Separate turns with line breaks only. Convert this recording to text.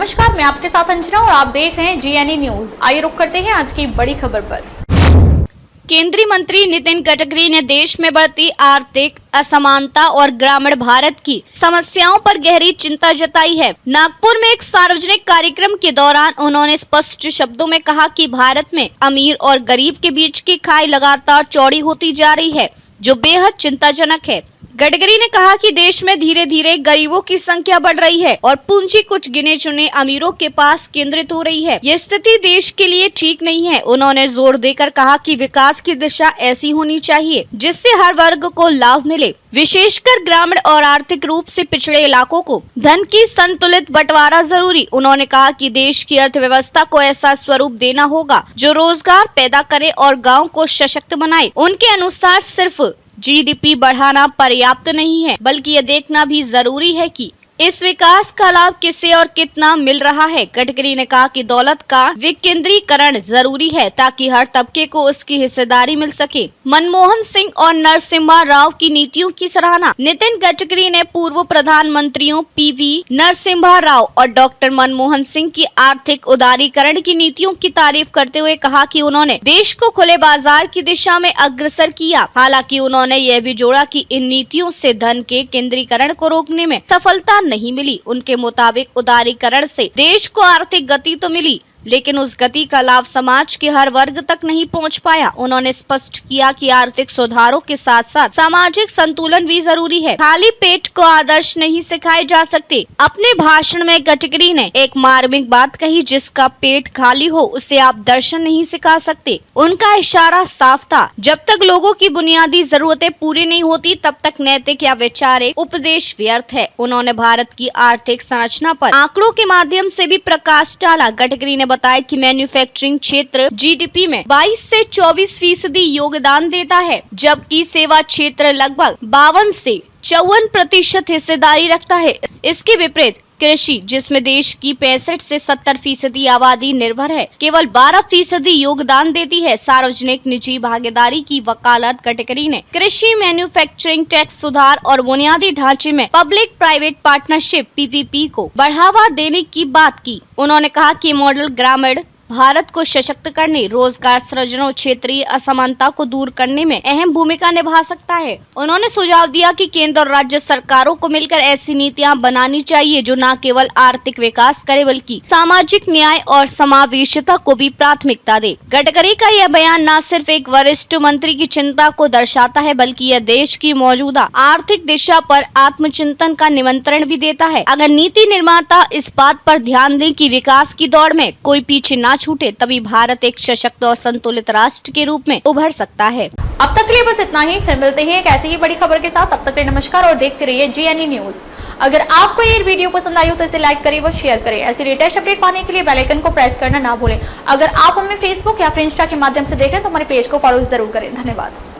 नमस्कार, मैं आपके साथ अंजना और आप देख रहे हैं जीएनई न्यूज। आइए रुक करते हैं आज की बड़ी खबर पर।
केंद्रीय मंत्री नितिन गडकरी ने देश में बढ़ती आर्थिक असमानता और ग्रामीण भारत की समस्याओं पर गहरी चिंता जताई है। नागपुर में एक सार्वजनिक कार्यक्रम के दौरान उन्होंने स्पष्ट शब्दों में कहा कि भारत में अमीर और गरीब के बीच की खाई लगातार चौड़ी होती जा रही है, जो बेहद चिंताजनक है। गडकरी ने कहा कि देश में धीरे धीरे गरीबों की संख्या बढ़ रही है और पूंजी कुछ गिने चुने अमीरों के पास केंद्रित हो रही है। ये स्थिति देश के लिए ठीक नहीं है। उन्होंने जोर देकर कहा कि विकास की दिशा ऐसी होनी चाहिए जिससे हर वर्ग को लाभ मिले, विशेषकर ग्रामीण और आर्थिक रूप से पिछड़े इलाकों को धन की संतुलित बंटवारा जरूरी। उन्होंने कहा कि देश की अर्थव्यवस्था को ऐसा स्वरूप देना होगा जो रोजगार पैदा करे और गाँव को सशक्त बनाए। उनके अनुसार सिर्फ जीडीपी बढ़ाना पर्याप्त नहीं है, बल्कि ये देखना भी जरूरी है कि इस विकास का लाभ किसे और कितना मिल रहा है। गडकरी ने कहा कि दौलत का विकेंद्रीकरण जरूरी है ताकि हर तबके को उसकी हिस्सेदारी मिल सके। मनमोहन सिंह और नरसिम्हा राव की नीतियों की सराहना। नितिन गडकरी ने पूर्व प्रधानमंत्रियों पीवी नरसिम्हा राव और डॉक्टर मनमोहन सिंह की आर्थिक उदारीकरण की नीतियों की तारीफ करते हुए कहा कि उन्होंने देश को खुले बाजार की दिशा में अग्रसर किया। हालांकि उन्होंने यह भी जोड़ा कि इन नीतियों से धन के केंद्रीकरण को रोकने में सफलता नहीं मिली। उनके मुताबिक उदारीकरण से देश को आर्थिक गति तो मिली, लेकिन उस गति का लाभ समाज के हर वर्ग तक नहीं पहुंच पाया। उन्होंने स्पष्ट किया कि आर्थिक सुधारों के साथ साथ सामाजिक संतुलन भी जरूरी है। खाली पेट को आदर्श नहीं सिखाए जा सकते। अपने भाषण में गडकरी ने एक मार्मिक बात कही, जिसका पेट खाली हो उसे आप दर्शन नहीं सिखा सकते। उनका इशारा साफ था, जब तक लोगों की बुनियादी जरूरतें पूरी नहीं होती तब तक नैतिक या वैचारिक उपदेश व्यर्थ है। उन्होंने भारत की आर्थिक संरचना पर आंकड़ों के माध्यम से भी प्रकाश डाला। गडकरी ने बताया कि मैन्युफैक्चरिंग क्षेत्र जीडीपी में 22 से 24% योगदान देता है, जबकि सेवा क्षेत्र लगभग 52 से 54% हिस्सेदारी रखता है। इसके विपरीत कृषि, जिसमें देश की 65 से 70% आबादी निर्भर है, केवल 12% योगदान देती है। सार्वजनिक निजी भागीदारी की वकालत गडकरी ने कृषि, मैन्युफैक्चरिंग, टैक्स सुधार और बुनियादी ढांचे में पब्लिक प्राइवेट पार्टनरशिप पीपीपी को बढ़ावा देने की बात की। उन्होंने कहा कि मॉडल ग्रामीण भारत को सशक्त करने, रोजगार सृजन और क्षेत्रीय असमानता को दूर करने में अहम भूमिका निभा सकता है। उन्होंने सुझाव दिया कि केंद्र और राज्य सरकारों को मिलकर ऐसी नीतियां बनानी चाहिए जो न केवल आर्थिक विकास करे बल्कि सामाजिक न्याय और समावेशिता को भी प्राथमिकता दे। गडकरी का यह बयान न सिर्फ एक वरिष्ठ मंत्री की चिंता को दर्शाता है, बल्कि यह देश की मौजूदा आर्थिक दिशा पर आत्मचिंतन का निमंत्रण भी देता है। अगर नीति निर्माता इस बात पर ध्यान दें कि विकास की दौड़ में कोई पीछे न छूटे, तभी भारत एक सशक्त और संतुलित राष्ट्र के रूप में उभर सकता है।
अब तक के लिए बस इतना ही। फिर मिलते हैं एक ऐसी ही बड़ी खबर के साथ। तब तक के लिए नमस्कार और देखते रहिए जीएनई न्यूज। अगर आपको ये वीडियो पसंद आई हो तो इसे लाइक करिए व शेयर करें। ऐसी लेटेस्ट अपडेट पाने के लिए बेल आइकन को प्रेस करना ना भूलें। अगर आप हमें फेसबुक या फिर इंस्टा के माध्यम से देख रहे हैं तो हमारे पेज को फॉलो जरूर करें। धन्यवाद।